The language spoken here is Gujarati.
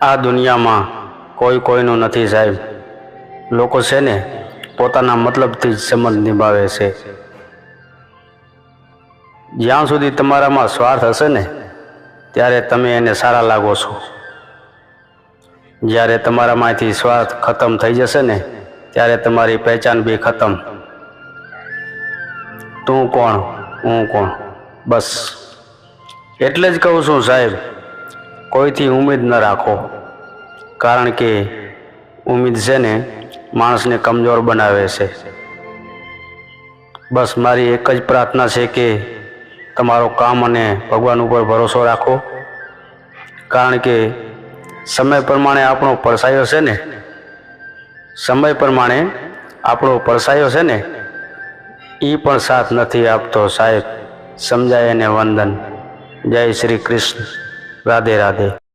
આ દુનિયામાં કોઈ કોઈનું નથી સાહેબ. લોકો છે ને પોતાના મતલબથી જ સંબંધ નિભાવે છે. જ્યાં સુધી તમારામાં સ્વાર્થ હશે ને ત્યારે તમે એને સારા લાગો છો. જ્યારે તમારામાંથી સ્વાર્થ ખતમ થઈ જશે ને ત્યારે તમારી પહેચાન બી ખતમ. તું કોણ, હું કોણ, બસ એટલે જ કહું છું સાહેબ, કોઈથી ઉમ્મીદ ન રાખો. કારણ કે ઉમ્મીદ છે ને માણસને કમજોર બનાવે છે. બસ મારી એક જ પ્રાર્થના છે કે તમારો કામ અને ભગવાન ઉપર ભરોસો રાખો. કારણ કે સમય પ્રમાણે આપણો પડછાયો છે ને એ પણ સાથ નથી આપતો સાહેબ. સમજાય એને વંદન. જય શ્રી કૃષ્ણ. રાધે રાધે.